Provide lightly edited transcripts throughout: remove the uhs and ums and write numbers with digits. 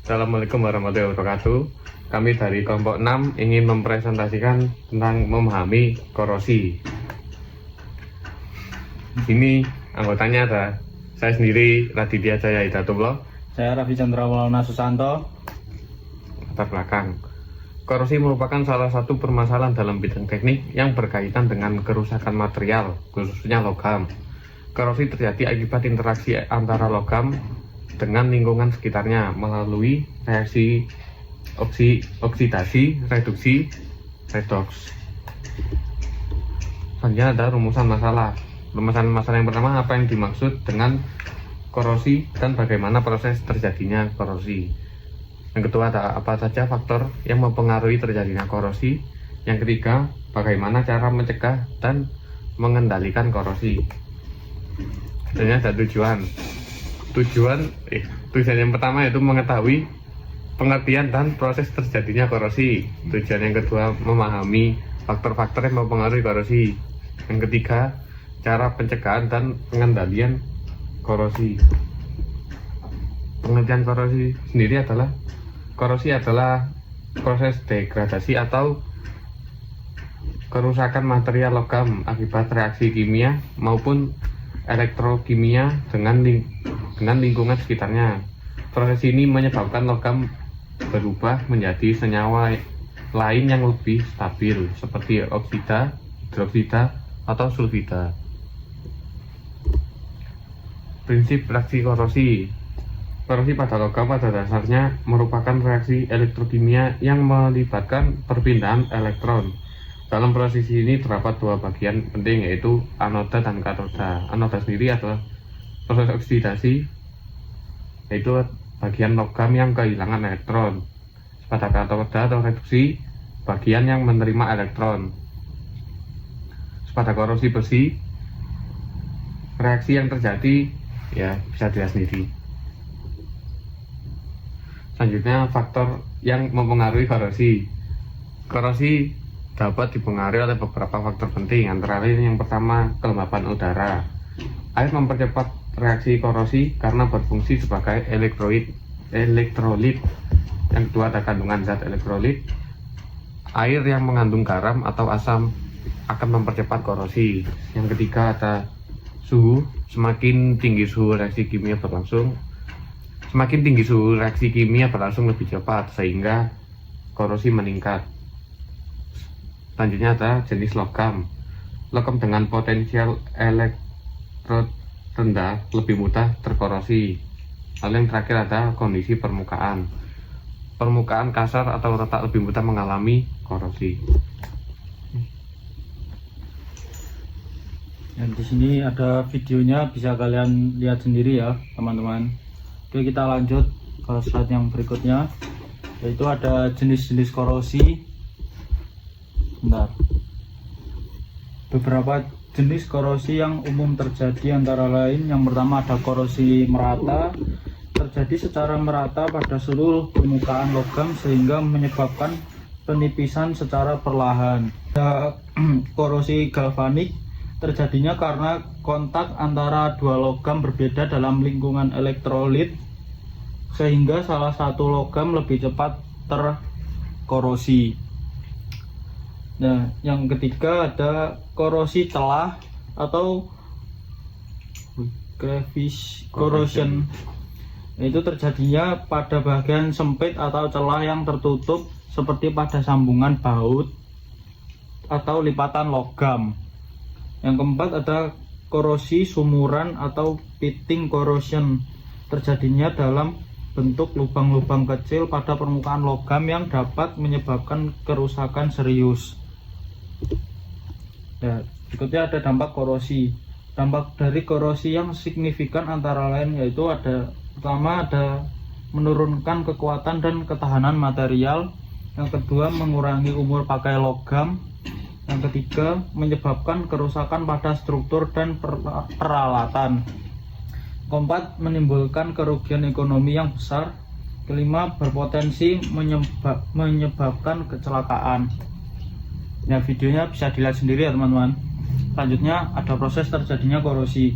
Assalamualaikum warahmatullahi wabarakatuh. Kami dari kelompok 6 ingin mempresentasikan tentang memahami korosi. Ini anggotanya ada saya sendiri, Raditya Jaya Hidatullah. Saya Raffi Chandra Maulana Susanto. Latar belakang. Korosi merupakan salah satu permasalahan dalam bidang teknik yang berkaitan dengan kerusakan material, khususnya logam. Korosi terjadi akibat interaksi antara logam dengan lingkungan sekitarnya melalui reaksi oksidasi, reduksi, redoks. Selanjutnya ada rumusan masalah. Rumusan masalah yang pertama, apa yang dimaksud dengan korosi dan bagaimana proses terjadinya korosi. Yang kedua, ada apa saja faktor yang mempengaruhi terjadinya korosi. Yang ketiga, bagaimana cara mencegah dan mengendalikan korosi. Selanjutnya ada tujuan yang pertama yaitu mengetahui pengertian dan proses terjadinya korosi. Tujuan yang kedua, memahami faktor-faktor yang mempengaruhi korosi. Yang ketiga, cara pencegahan dan pengendalian korosi. Pengertian korosi sendiri adalah proses degradasi atau kerusakan material logam akibat reaksi kimia maupun elektrokimia dengan lingkungan sekitarnya. Proses ini menyebabkan logam berubah menjadi senyawa lain yang lebih stabil seperti oksida, hidroksida, atau sulfida. Prinsip reaksi korosi. Korosi pada logam pada dasarnya merupakan reaksi elektrokimia yang melibatkan perpindahan elektron. Dalam proses ini terdapat dua bagian penting, yaitu anoda dan katoda. Anoda sendiri adalah proses oksidasi, yaitu bagian logam yang kehilangan elektron. Pada katoda atau reduksi, bagian yang menerima elektron. Pada korosi besi, reaksi yang terjadi ya bisa dilihat sendiri. Selanjutnya, faktor yang mempengaruhi korosi. Korosi dapat dipengaruhi oleh beberapa faktor penting, antara lain yang pertama, kelembapan udara. Air mempercepat reaksi korosi karena berfungsi sebagai elektrolit. Yang kedua, ada kandungan zat elektrolit. Air yang mengandung garam atau asam akan mempercepat korosi. Yang ketiga, ada suhu. Semakin tinggi suhu reaksi kimia berlangsung lebih cepat sehingga korosi meningkat. Selanjutnya ada jenis logam. Logam dengan potensial elektrod rendah lebih mudah terkorosi. Lalu yang terakhir ada kondisi permukaan. Permukaan kasar atau retak lebih mudah mengalami korosi. Dan di sini ada videonya, bisa kalian lihat sendiri ya teman-teman. Oke, kita lanjut ke slide yang berikutnya, yaitu ada jenis-jenis korosi. Beberapa jenis korosi yang umum terjadi antara lain, yang pertama ada korosi merata, terjadi secara merata pada seluruh permukaan logam sehingga menyebabkan penipisan secara perlahan. Ada korosi galvanik, terjadinya karena kontak antara dua logam berbeda dalam lingkungan elektrolit sehingga salah satu logam lebih cepat terkorosi. Nah, yang ketiga ada korosi celah atau crevice corrosion. Itu terjadinya pada bagian sempit atau celah yang tertutup seperti pada sambungan baut atau lipatan logam. Yang keempat ada korosi sumuran atau pitting corrosion. Terjadinya dalam bentuk lubang-lubang kecil pada permukaan logam yang dapat menyebabkan kerusakan serius. Nah, berikutnya ada dampak korosi. Dampak dari korosi yang signifikan antara lain yaitu pertama ada menurunkan kekuatan dan ketahanan material. Yang kedua, mengurangi umur pakai logam. Yang ketiga, menyebabkan kerusakan pada struktur dan peralatan. Keempat, menimbulkan kerugian ekonomi yang besar. Kelima, berpotensi menyebabkan kecelakaan. Nah, videonya bisa dilihat sendiri ya teman-teman. Selanjutnya ada proses terjadinya korosi.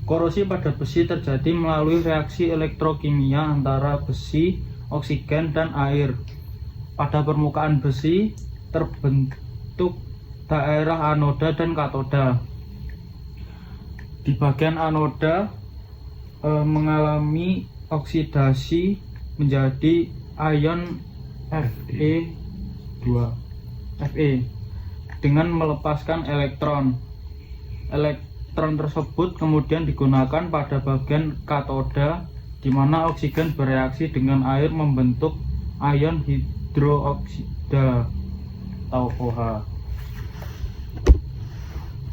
Korosi pada besi terjadi melalui reaksi elektrokimia antara besi oksigen, dan air. Pada permukaan besi terbentuk daerah anoda dan katoda. Di bagian anoda mengalami oksidasi menjadi ion Fe dengan melepaskan elektron. Elektron tersebut kemudian digunakan pada bagian katoda, di mana oksigen bereaksi dengan air membentuk ion hidroksida atau OH.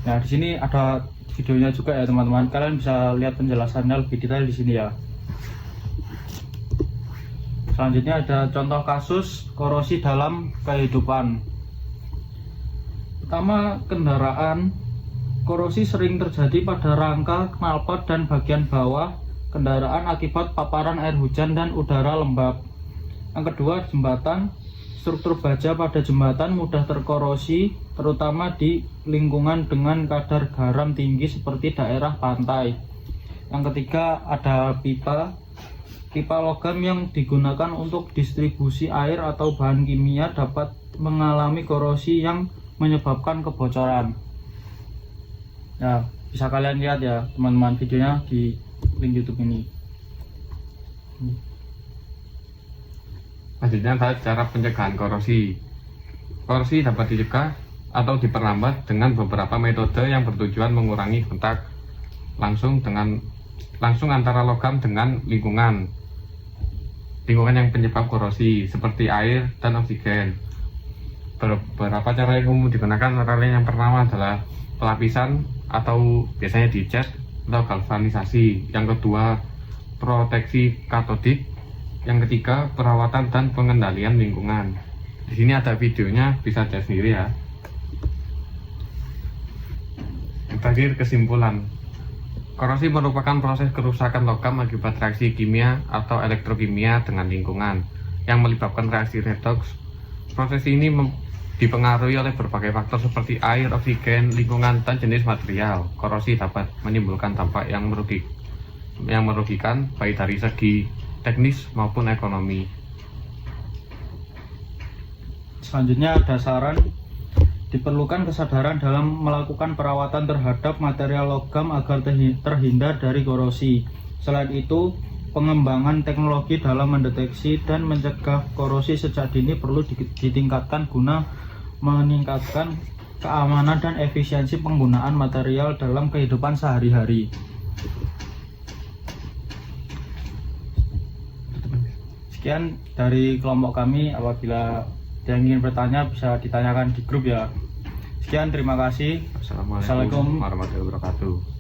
Nah, di sini ada videonya juga ya teman-teman. Kalian bisa lihat penjelasannya lebih detail di sini ya. Selanjutnya ada contoh kasus korosi dalam kehidupan. Pertama, kendaraan. Korosi sering terjadi pada rangka, knalpot, dan bagian bawah kendaraan akibat paparan air hujan dan udara lembab. Yang kedua, jembatan. Struktur baja pada jembatan mudah terkorosi, terutama di lingkungan dengan kadar garam tinggi seperti daerah pantai. Yang ketiga, ada pipa. Pipa logam yang digunakan untuk distribusi air atau bahan kimia dapat mengalami korosi yang menyebabkan kebocoran. Nah, bisa kalian lihat ya teman-teman videonya di link YouTube ini. Selanjutnya adalah cara pencegahan korosi. Korosi dapat dicegah atau diperlambat dengan beberapa metode yang bertujuan mengurangi kontak langsung antara logam dengan lingkungan yang penyebab korosi seperti air dan oksigen. Beberapa cara yang umum digunakan antara lain yang pertama adalah pelapisan atau biasanya dicat atau galvanisasi. Yang kedua, proteksi katodik. Yang ketiga, perawatan dan pengendalian lingkungan. Di sini ada videonya, bisa cek sendiri ya. Yang terakhir, kesimpulan. Korosi merupakan proses kerusakan logam akibat reaksi kimia atau elektrokimia dengan lingkungan yang menyebabkan reaksi redoks. Proses ini dipengaruhi oleh berbagai faktor seperti air, oksigen, lingkungan, dan jenis material. Korosi dapat menimbulkan dampak yang merugikan baik dari segi teknis maupun ekonomi. Selanjutnya ada saran. Diperlukan kesadaran dalam melakukan perawatan terhadap material logam agar terhindar dari korosi. Selain itu, pengembangan teknologi dalam mendeteksi dan mencegah korosi sejak dini perlu ditingkatkan guna meningkatkan keamanan dan efisiensi penggunaan material dalam kehidupan sehari-hari. Sekian dari kelompok kami. Apabila yang ingin bertanya bisa ditanyakan di grup ya. Sekian, terima kasih. Assalamualaikum warahmatullahi wabarakatuh.